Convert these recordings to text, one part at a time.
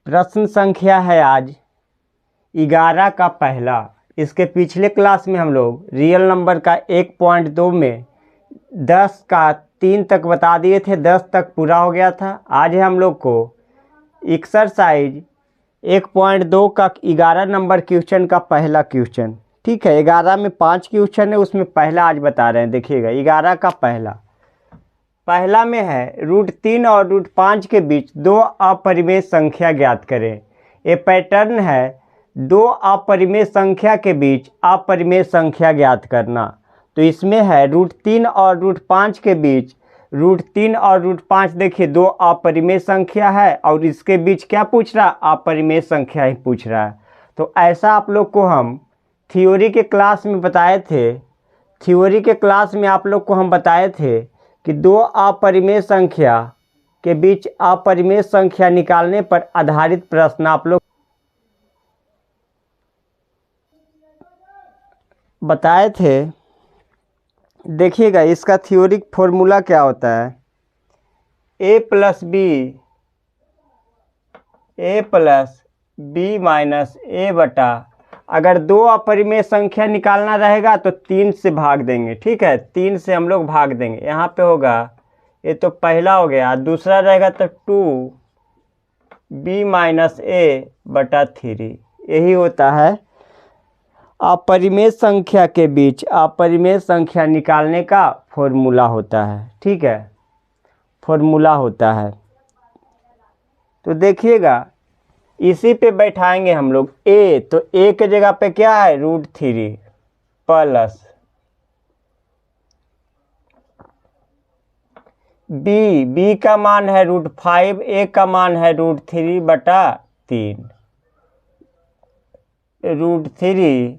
प्रश्न संख्या है आज 11 का पहला। इसके पिछले क्लास में हम लोग रियल नंबर का 1.2 में 10 का 3 तक बता दिए थे, 10 तक पूरा हो गया था। आज है हम लोग को एक्सरसाइज 1.2 का 11 नंबर क्वेश्चन का पहला क्वेश्चन। ठीक है, 11 में 5 क्वेश्चन है, उसमें पहला आज बता रहे हैं। देखिएगा 11 का पहला में है √3 और √5 के बीच दो अपरिमेय संख्या ज्ञात करें। ये पैटर्न है, दो अपरिमेय संख्या के बीच अपरिमेय संख्या ज्ञात करना। तो इसमें है √3 और √5 के बीच, √3 और √5 देखिए दो अपरिमेय संख्या है और इसके बीच क्या पूछ रहा, अपरिमेय संख्या ही पूछ रहा है। तो ऐसा आप लोग को हम थ्योरी के क्लास में बताए थे। थ्योरी के क्लास में आप लोग को हम बताए थे कि दो अपरिमेय संख्या के बीच अपरिमेय संख्या निकालने पर आधारित प्रश्न आप लोग बताए थे। देखिएगा इसका थ्योरिक फॉर्मूला क्या होता है, a + b माइनस a बटा, अगर दो अपरिमेय संख्या निकालना रहेगा तो 3 से भाग देंगे। ठीक है, 3 से हम लोग भाग देंगे। यहाँ पे होगा, ये तो पहला हो गया, दूसरा रहेगा तो 2b - a बटा 3। यही होता है अपरिमेय संख्या के बीच अपरिमेय संख्या निकालने का फॉर्मूला होता है। ठीक है, फॉर्मूला होता है। तो देखिएगा इसी पे बैठाएंगे हम लोग a, तो a के जगह पे क्या है √3 प्लस b का मान है √5, a का मान है √3 बटा 3, √3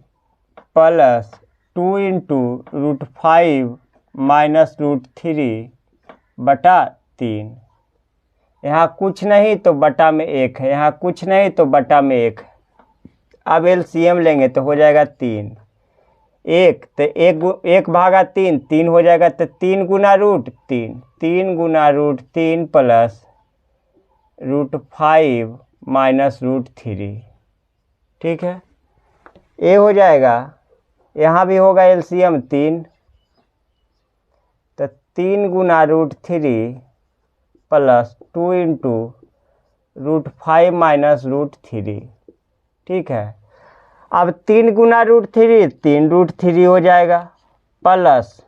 प्लस 2 × √5 माइनस √3 बटा 3। यहाँ कुछ नहीं तो बटा में 1 है, यहाँ कुछ नहीं तो बटा में 1 है। अब एलसीएम लेंगे तो हो जाएगा 3, 1 तो 1 भागा 3, 3 हो जाएगा, तो 3 गुना √3, 3 गुना √3 प्लस √5 माइनस √3। ठीक है, ये हो जाएगा। यहाँ भी होगा एलसीएम 3, तो 3 गुना √3 प्लस 2 × √5 माइनस √3। ठीक है, अब 3 गुना √3 3 √3 हो जाएगा, प्लस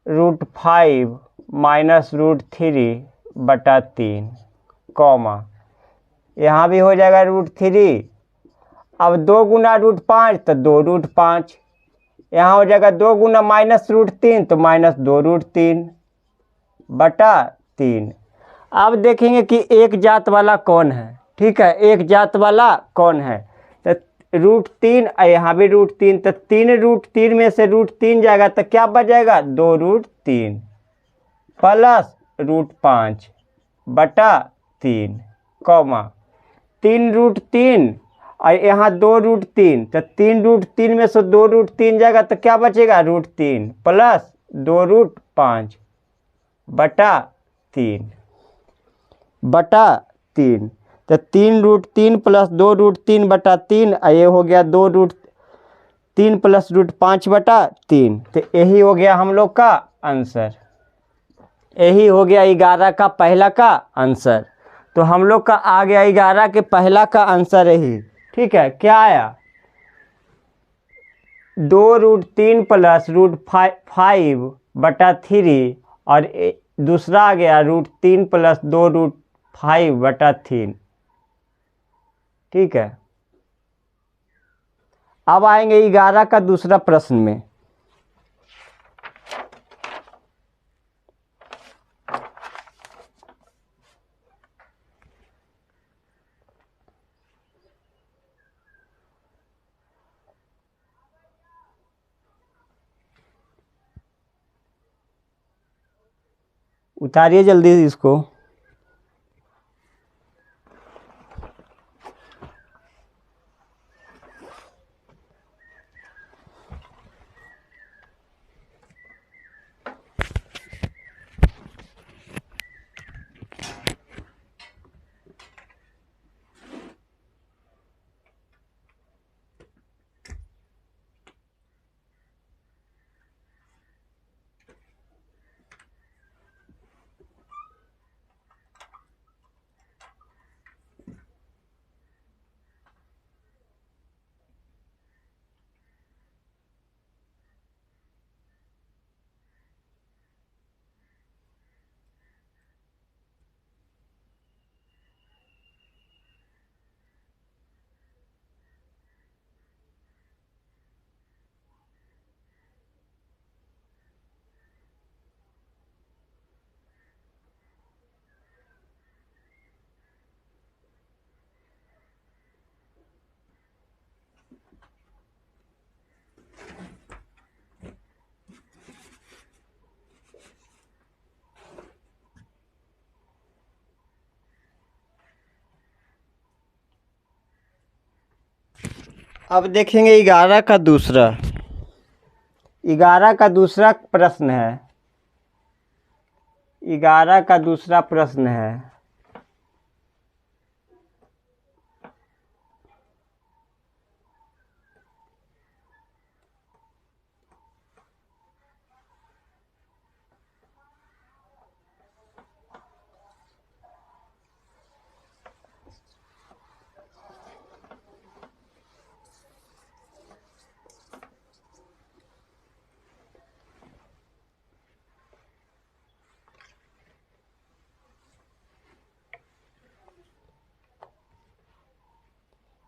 √5 माइनस √3 बटा 3, कॉमा यहाँ भी हो जाएगा √3। अब 2 गुना √5 तो 2 √5, यहाँ हो जाएगा 2 गुना माइनस √3 तो माइनस 2 √3 बटा 3। अब देखेंगे कि एक जात वाला कौन है। ठीक है, एक जात वाला कौन है, तो √3, यहाँ भी √3, तो 3 √3 में से √3 जाएगा तो क्या बचेगा 2 √3 प्लस √5 बटा 3, कॉमा 3 √3 और यहाँ 2 √3, तो 3 √3 में से 2 √3 जाएगा तो क्या बचेगा √3 प्लस 2 √5 बटा 3 बटा 3। तो 3 √3 प्लस 2 √3 बटा 3, ये हो गया 2 √3 प्लस √5 बटा 3। तो यही हो गया हम लोग का आंसर, यही हो गया 11 का पहला का आंसर। तो हम लोग का आ गया 11 के पहला का आंसर यही। ठीक है, क्या आया 2 √3 प्लस √5 बटा 3 और दूसरा आ गया √3 प्लस 2 √5 बटा 3। ठीक है, अब आएंगे 11 का दूसरा प्रश्न में। उतारिए जल्दी इसको। अब देखेंगे 11 का दूसरा। 11 का दूसरा प्रश्न है। 11 का दूसरा प्रश्न है।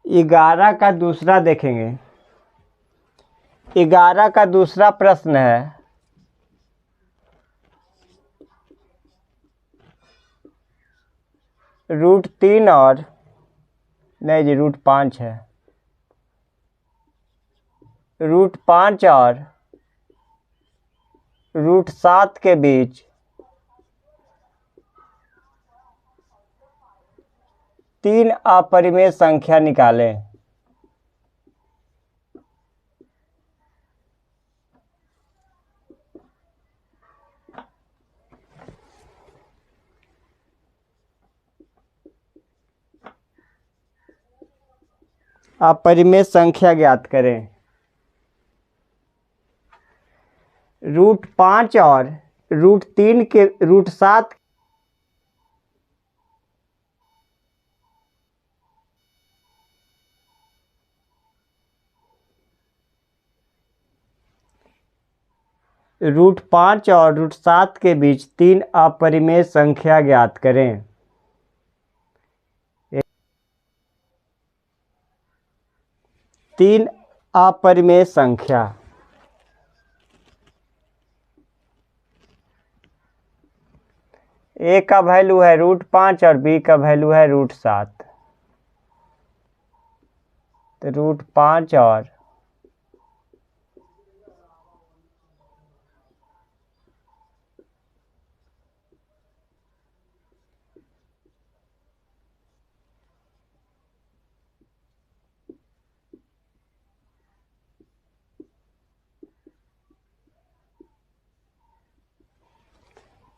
ग्यारह का दूसरा देखेंगे। 11 का दूसरा प्रश्न है। √3 और नहीं जी √5 है। √5 और √7 के बीच 3 अपरिमेय संख्या निकालें। अपरिमेय संख्या ज्ञात करें। √5 और √3 के √7 √5 और √7 के बीच 3 अपरिमेय संख्या ज्ञात करें। तीन अपरिमेय संख्या। ए का वैल्यू है √5 और बी का वैल्यू है √7। तो √5 और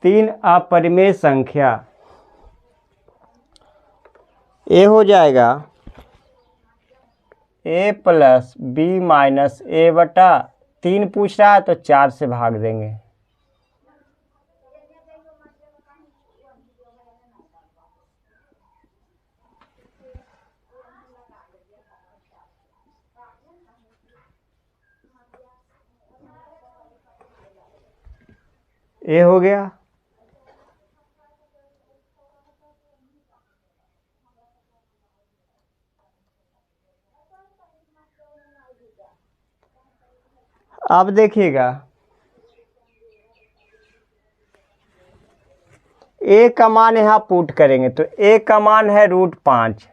तीन अपरिमेय संख्या। ए हो जाएगा a + b - a बटा 3 पूछ रहा है तो 4 से भाग देंगे। ए हो गया। अब देखिएगा ए का मान यहाँ पुट करेंगे तो ए का मान है √5।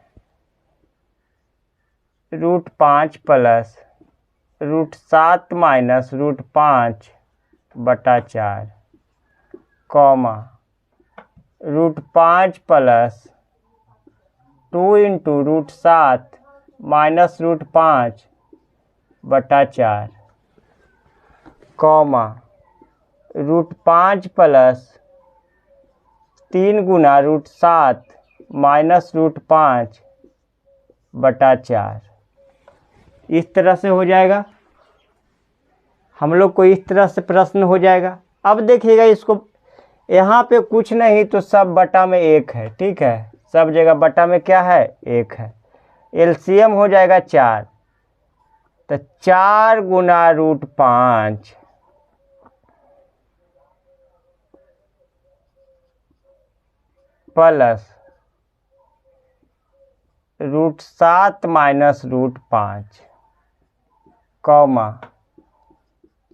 √5 प्लस √7 माइनस √5 बटा 4 कॉमा √5 प्लस 2 इंटू √7 माइनस √5 बटा 4 कॉमा √5 प्लस 3 गुना √7 माइनस √5 बटा 4। इस तरह से हो जाएगा। हम लोग को इस तरह से प्रश्न हो जाएगा। अब देखिएगा इसको यहाँ पे कुछ नहीं तो सब बटा में 1 है। ठीक है, सब जगह बटा में क्या है 1 है। एलसीएम हो जाएगा 4। तो 4 गुना √5 प्लस √7 माइनस √5 कॉमा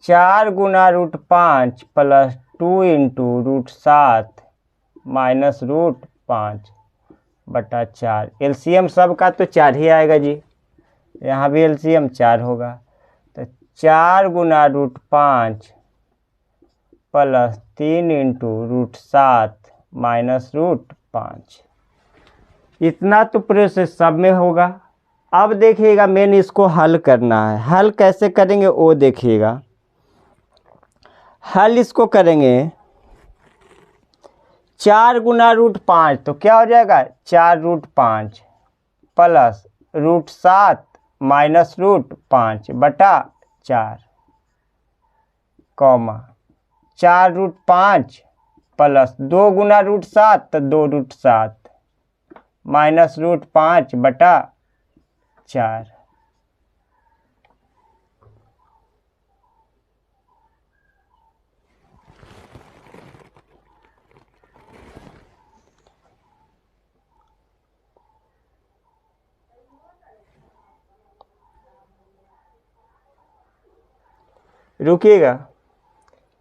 4 गुना √5 प्लस 2 इंटू √7 माइनस √5 बटा 4। एलसीएम सब का तो 4 ही आएगा जी। यहाँ भी एलसीएम 4 होगा। तो 4 गुना √5 प्लस 3 इंटू √7 माइनस √5। इतना तो प्रोसेस सब में होगा। अब देखिएगा मेन इसको हल करना है। हल कैसे करेंगे वो देखिएगा। हल इसको करेंगे 4 गुना √5 तो क्या हो जाएगा 4√5 प्लस √7 माइनस √5 बटा 4 कॉमा 4√5 प्लस 2 गुना √7 तो 2√7 माइनस √5 बटा 4। रुकिएगा,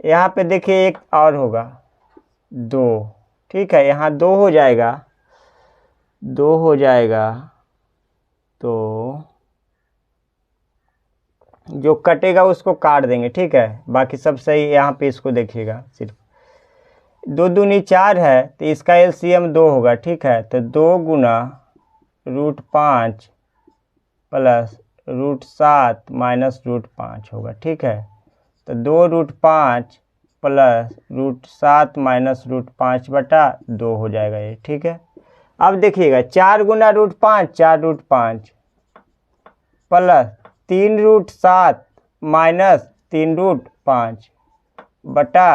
यहाँ पे देखिए एक और होगा 2, ठीक है, यहाँ 2 हो जाएगा, 2 हो जाएगा तो जो कटेगा उसको काट देंगे, ठीक है, बाकी सब सही। यहाँ पे इसको देखिएगा, सिर्फ 2 दूनी 4 है तो इसका एलसीएम 2 होगा, ठीक है, तो 2 गुना √5 प्लस √7 माइनस √5 होगा, ठीक है, तो 2√5 प्लस √7 माइनस √5 बटा 2 हो जाएगा ये, ठीक है। अब देखिएगा 4 गुना √5 4√5 प्लस 3√7 माइनस 3√5 बटा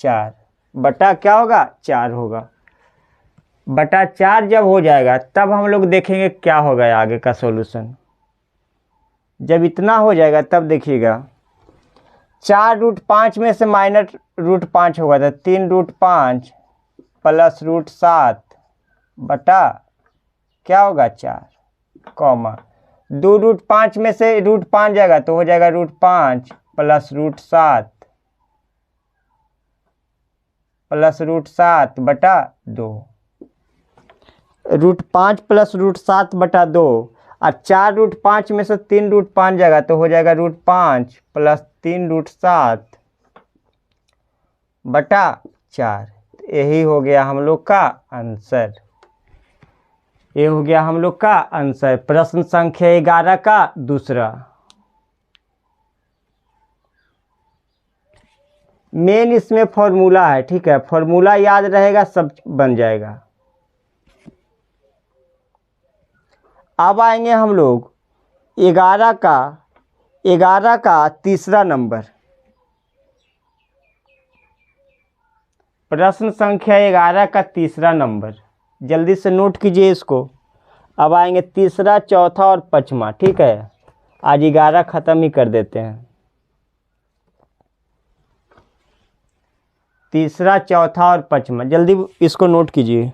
4 बटा क्या होगा 4 होगा। बटा 4 जब हो जाएगा तब हम लोग देखेंगे क्या होगा आगे का सॉल्यूशन। जब इतना हो जाएगा तब देखिएगा 4√5 में से माइनस √5 होगा तो 3√5 प्लस √7 बटा क्या होगा 4 कॉमा 2√5 में से √5 जाएगा तो हो जाएगा √5 प्लस √7 प्लस √7 बटा 2। √5 प्लस √7 बटा 2 और 4√5 में से 3√5 जाएगा तो हो जाएगा √5 प्लस 3√7 बटा 4। यही हो गया हम लोग का आंसर। ये हो गया हम लोग का आंसर प्रश्न संख्या 11 का दूसरा। मेन इसमें फॉर्मूला है, ठीक है, फॉर्मूला याद रहेगा सब बन जाएगा। अब आएंगे हम लोग 11 का तीसरा नंबर, प्रश्न संख्या 11 का तीसरा नंबर, जल्दी से नोट कीजिए इसको। अब आएंगे तीसरा, चौथा और पांचवा, ठीक है, आज 11 ख़त्म ही कर देते हैं। तीसरा, चौथा और पांचवा, जल्दी इसको नोट कीजिए।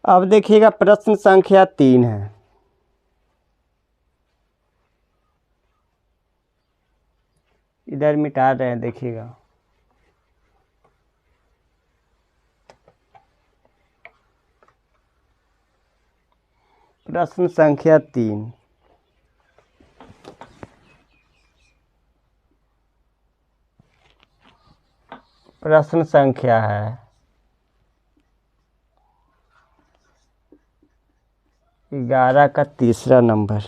अब देखिएगा प्रश्न संख्या 3 है। इधर मिटा रहे हैं, देखिएगा। प्रश्न संख्या 3। प्रश्न संख्या है 11 का तीसरा नंबर।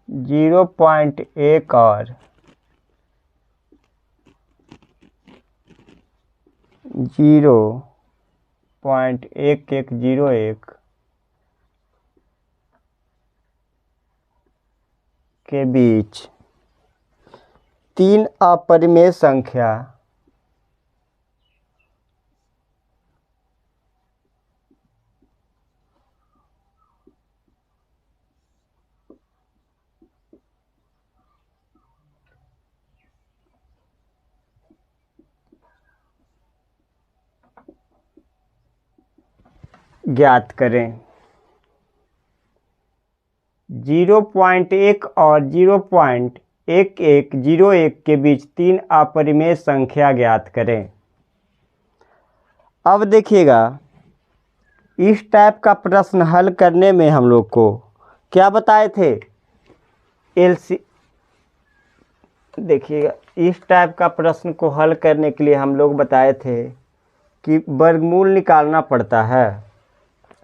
0.1 और 0.1101 के बीच 3 अपरिमेय संख्या ज्ञात करें। 0.1 और 0.1101 के बीच 3 अपरिमेय संख्या ज्ञात करें। अब देखिएगा, इस टाइप का प्रश्न हल करने में हम लोग को क्या बताए थे? एलसी देखिएगा, इस टाइप का प्रश्न को हल करने के लिए हम लोग बताए थे कि वर्गमूल निकालना पड़ता है।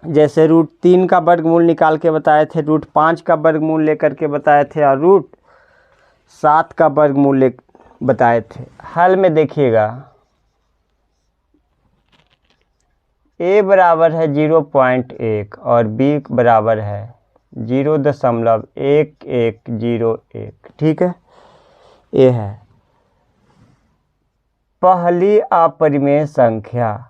जैसे √3 का वर्गमूल निकाल के बताए थे, √5 का वर्गमूल लेकर के बताए थे और √7 का वर्गमूल बताए थे। हल में देखिएगा, a बराबर है 0.1 और b बराबर है 0.1101। ठीक है, ये है पहली अपरिमेय संख्या।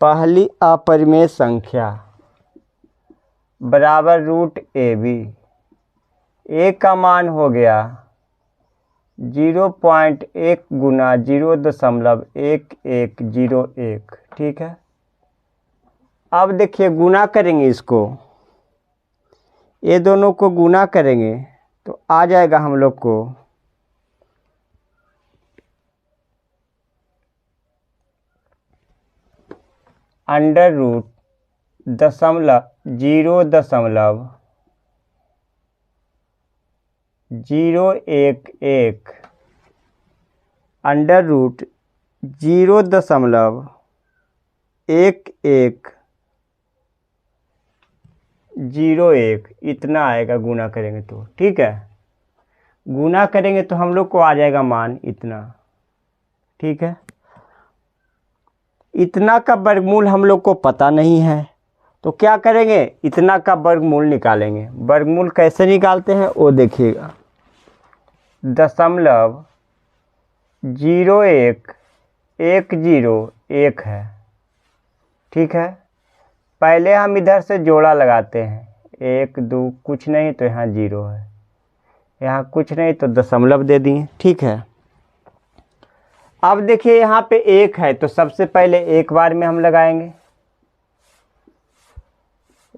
पहली अपरिमेय संख्या बराबर √ab। a का मान हो गया 0.1 गुना 0.1101। ठीक है, अब देखिए गुना करेंगे, इसको ये दोनों को गुना करेंगे तो आ जाएगा हम लोग को √0.11 √0.1101 इतना आएगा गुना करेंगे तो। ठीक है, गुना करेंगे तो हम लोग को आ जाएगा मान इतना। ठीक है, इतना का वर्गमूल हम लोग को पता नहीं है तो क्या करेंगे, इतना का वर्गमूल निकालेंगे। वर्गमूल कैसे निकालते हैं वो देखिएगा। 0.0101 है। ठीक है, पहले हम इधर से जोड़ा लगाते हैं, 1 2 कुछ नहीं तो यहाँ 0 है, यहाँ कुछ नहीं तो दशमलव दे दिए। ठीक है, अब देखिए यहाँ पे 1 है तो सबसे पहले एक बार में हम लगाएंगे,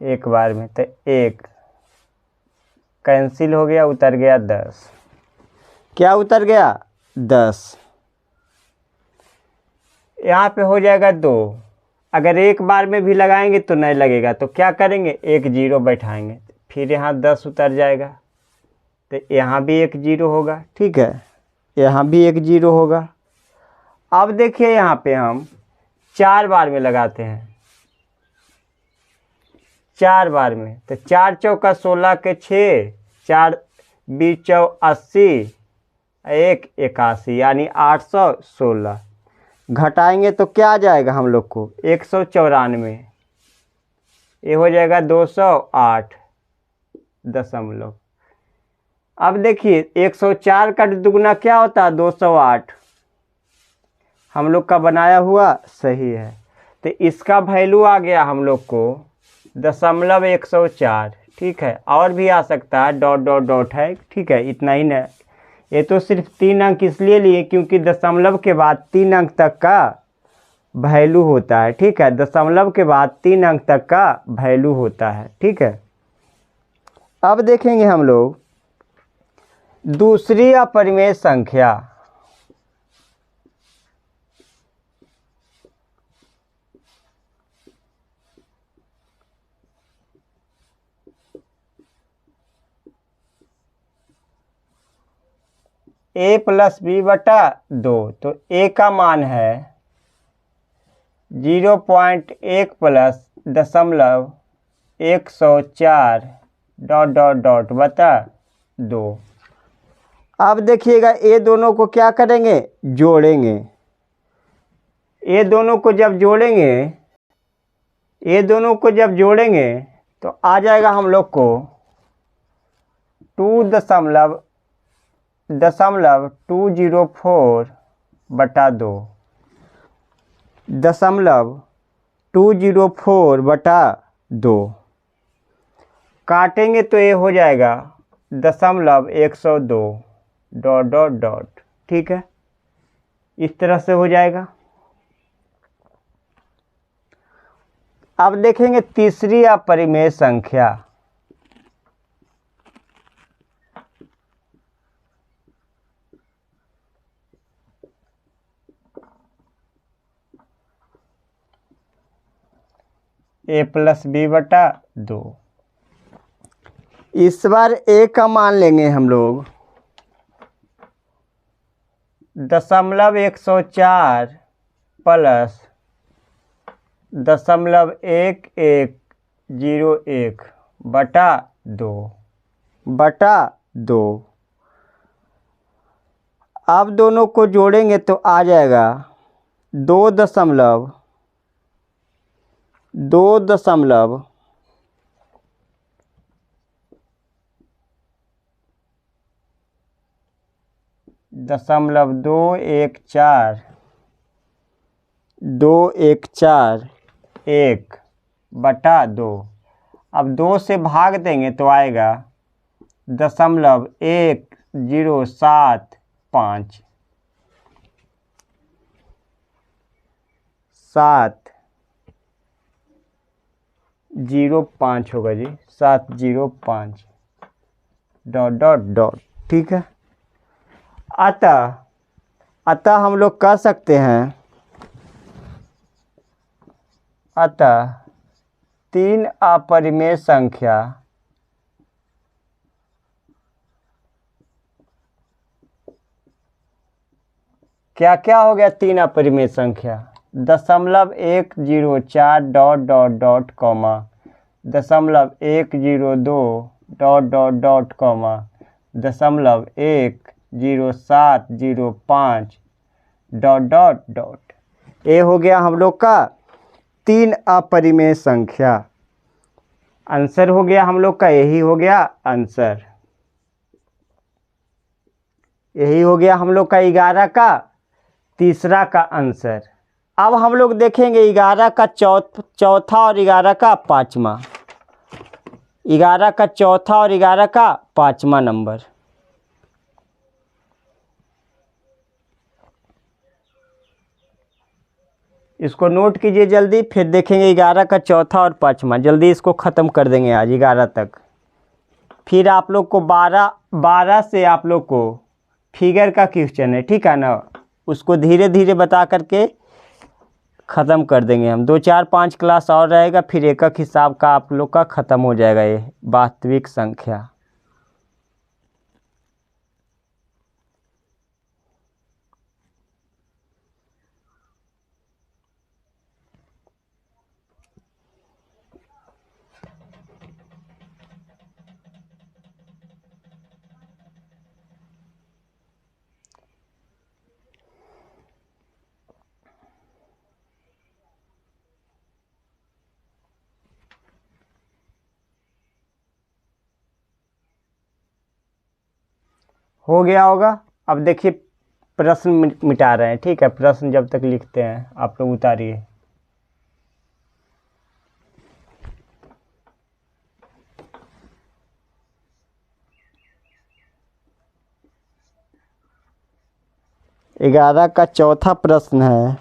एक बार में तो 1 कैंसिल हो गया, उतर गया 10। क्या उतर गया? 10। यहाँ पे हो जाएगा 2। अगर एक बार में भी लगाएंगे तो नहीं लगेगा, तो क्या करेंगे, 1 0 बैठाएंगे, फिर यहाँ 10 उतर जाएगा, तो यहाँ भी 1 0 होगा। ठीक है, यहाँ भी 1 0 होगा। अब देखिए यहाँ पे हम 4 बार में लगाते हैं, 4 बार में तो 4 चौका 16 के 6, 4 20 चौ 80, 1 81 यानी 816। घटाएंगे तो क्या आ जाएगा हम लोग को, 194। ये हो जाएगा 208.। अब देखिए 104 का दुगुना क्या होता है, 208। हम लोग का बनाया हुआ सही है, तो इसका वैल्यू आ गया हम लोग को 0.104। ठीक है, और भी आ सकता है, डॉट डॉट डॉट है। ठीक है, इतना ही ना, ये तो सिर्फ 3 अंक इसलिए लिए क्योंकि दशमलव के बाद 3 अंक तक का वैल्यू होता है। ठीक है, दशमलव के बाद 3 अंक तक का वैल्यू होता है। ठीक है, अब देखेंगे हम लोग दूसरी अपरिमेय संख्या a प्लस बी बटा 2, तो a का मान है 0.1 प्लस 0.104 डॉट बता 2। अब देखिएगा ये दोनों को क्या करेंगे, जोड़ेंगे। ये दोनों को जब जोड़ेंगे तो आ जाएगा हम लोग को 2.204 बटा 2, 204 बटा 2 काटेंगे तो ये हो जाएगा 102 डॉट। ठीक है, इस तरह से हो जाएगा। अब देखेंगे तीसरी अपरिमेय संख्या। a प्लस बी बटा 2। इस बार a का मान लेंगे हम लोग 0.104 प्लस 0.1101 बटा 2। अब दोनों को जोड़ेंगे तो आ जाएगा 2.2 1 बटा 2। अब 2 से भाग देंगे तो आएगा 0.1075 705 होगा जी, 705 डॉट। ठीक है, अतः हम लोग कह सकते हैं, अतः 3 अपरिमेय संख्या क्या क्या हो गया। 3 अपरिमेय संख्या 0.104 dot comma 0.102 dot comma 0.10705 dot. ये हो गया हम लोग का 3 अपरिमेय संख्या। आंसर हो गया हम लोग का, यही हो गया आंसर। यही हो गया हम लोग का 11 का तीसरा का आंसर। अब हम लोग देखेंगे 11 का चौथा और 11 का पाँचवा। 11 का चौथा और 11 का पाँचवा नंबर। इसको नोट कीजिए जल्दी, फिर देखेंगे 11 का चौथा और पाँचवा। जल्दी इसको ख़त्म कर देंगे आज 11 तक। फिर आप लोग को 12 से आप लोग को फिगर का क्वेश्चन है, ठीक है ना, उसको धीरे धीरे बता करके ख़त्म कर देंगे हम। 2 4 5 क्लास और रहेगा, फिर एकक हिसाब का आप लोग का ख़त्म हो जाएगा ये वास्तविक संख्या। हो गया होगा। अब देखिए प्रश्न मिटा रहे हैं, ठीक है। प्रश्न जब तक लिखते हैं आप लोग उतारिए। ग्यारह का चौथा प्रश्न है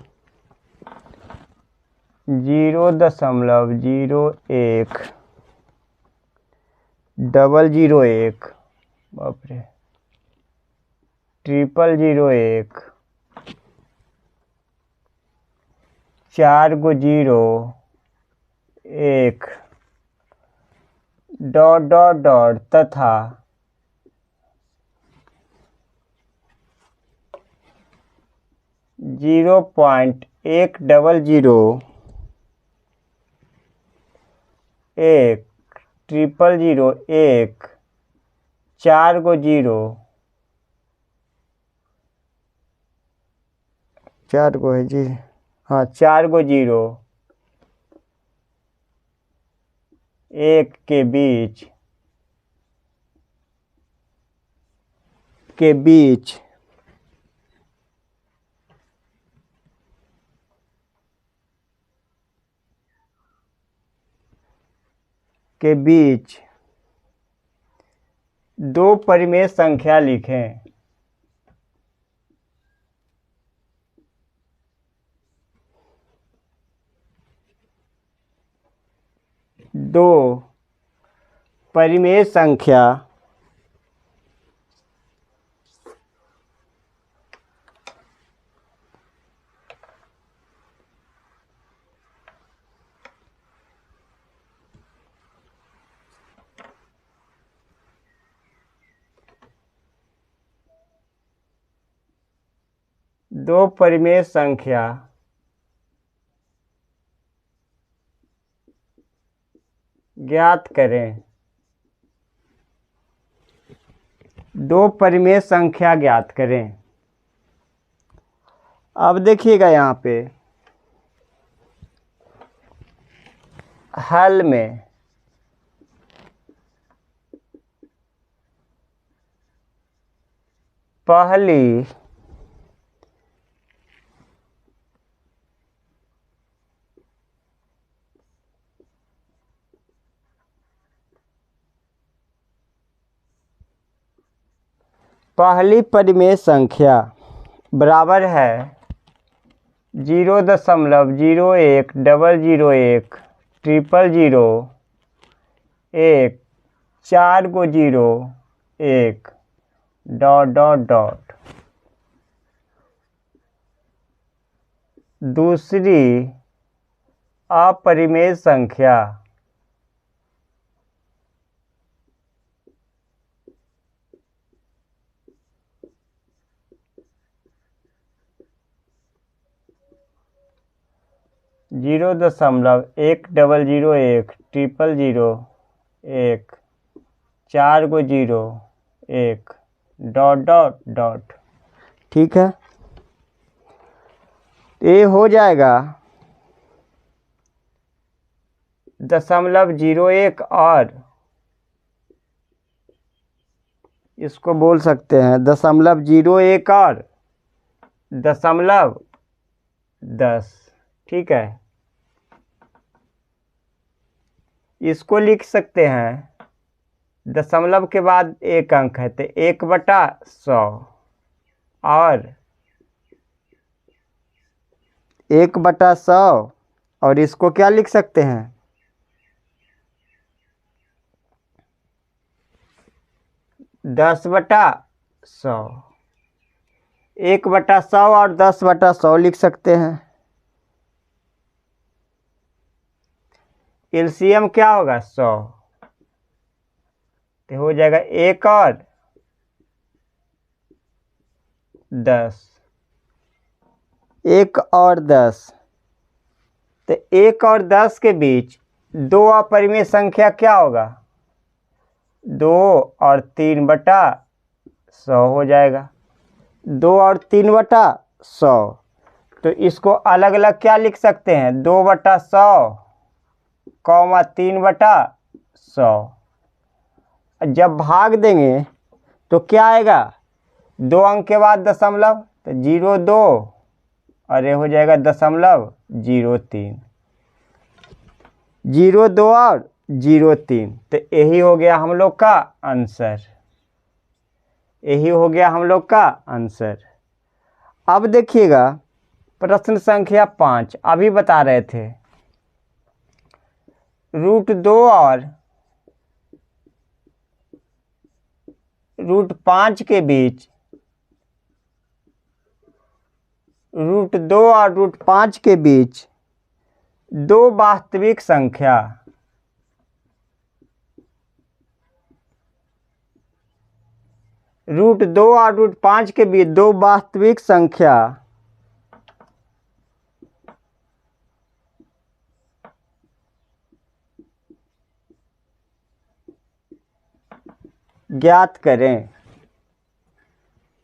0.01 001, बाप रे, 00001 4 को 0 1 डॉट डॉट डॉट तथा 0.100 1 00001 4 को 0 4 को है जी, हाँ 4 को 0 1 के बीच दो परिमेय संख्या लिखें। दो परिमेय संख्या ज्ञात करें। दो परिमेय संख्या ज्ञात करें। अब देखिएगा यहाँ पे हल में पहली परिमेय संख्या बराबर है 0.01001 00001 4 को 0 1 डॉट डॉट डॉट। दूसरी अपरिमेय संख्या जीरो दशमलव 1001 00001 4 को 0 1 डॉट डॉट डॉट। ठीक है, ये हो जाएगा 0.01 और इसको बोल सकते हैं 0.01 और 0.10। ठीक है, इसको लिख सकते हैं दशमलव के बाद एक अंक है तो 1/100 और 1/100 और इसको क्या लिख सकते हैं 10/100। 1/100 और 10/100 लिख सकते हैं। एलसीएम क्या होगा 100 तो हो जाएगा 1 और 10 1 और 10। तो 1 और 10 के बीच दो अपरिमेय संख्या क्या होगा 2 और 3/100 हो जाएगा 2 और 3/100। तो इसको अलग अलग क्या लिख सकते हैं 2/100 3/100। जब भाग देंगे तो क्या आएगा 2 अंक के बाद दशमलव तो 02 और ये हो जाएगा 0.03 02 और 03। तो यही हो गया हम लोग का आंसर। अब देखिएगा प्रश्न संख्या 5 अभी बता रहे थे √2 और √5 के बीच √2 और √5 के बीच दो वास्तविक संख्या √2 और √5 के बीच दो वास्तविक संख्या ज्ञात करें।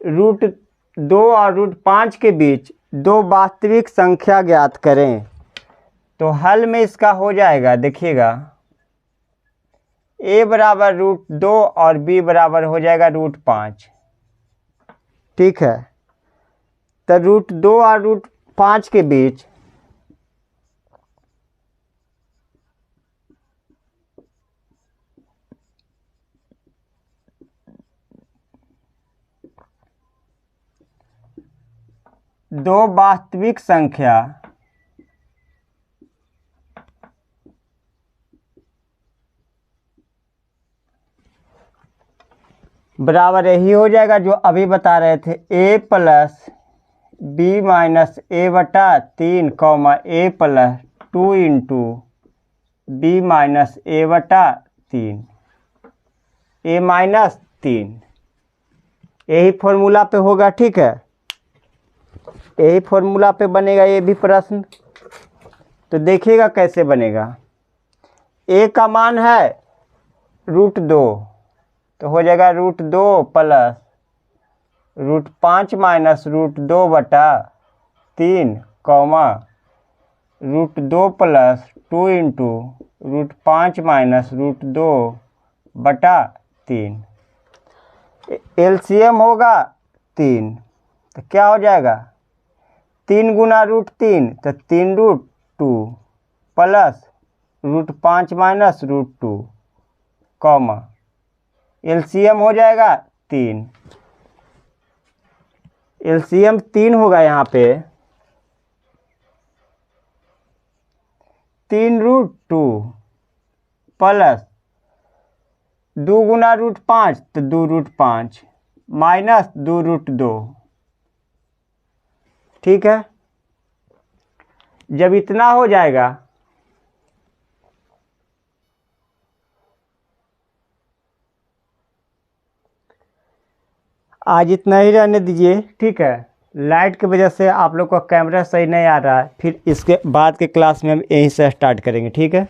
√2 और √5 के बीच दो वास्तविक संख्या ज्ञात करें। तो हल में इसका हो जाएगा, देखिएगा, a बराबर √2 और b बराबर हो जाएगा √5। ठीक है, तो √2 और √5 के बीच दो वास्तविक संख्या बराबर यही हो जाएगा जो अभी बता रहे थे, a plus b minus a बटा 3 comma a plus 2 into b minus a बटा 3 a माइनस 3, यही फॉर्मूला पे होगा। ठीक है, यही फॉर्मूला पे बनेगा ये भी प्रश्न। तो देखिएगा कैसे बनेगा। a का मान है √2, तो हो जाएगा √2 प्लस √5 माइनस √2 बटा 3 कॉमा √2 प्लस 2 इंटू √5 माइनस √2 बटा 3। एलसीएम होगा 3, तो क्या हो जाएगा, 3 गुना √3 तो 3√2 प्लस √5 माइनस √2 कॉमा एलसीएम हो जाएगा 3। एलसीएम 3 होगा यहाँ पे, 3√2 प्लस 2 गुना √5 तो 2√5 माइनस 2√2। ठीक है, जब इतना हो जाएगा आज इतना ही रहने दीजिए। ठीक है, लाइट की वजह से आप लोग का कैमरा सही नहीं आ रहा है, फिर इसके बाद के क्लास में हम यहीं से स्टार्ट करेंगे। ठीक है।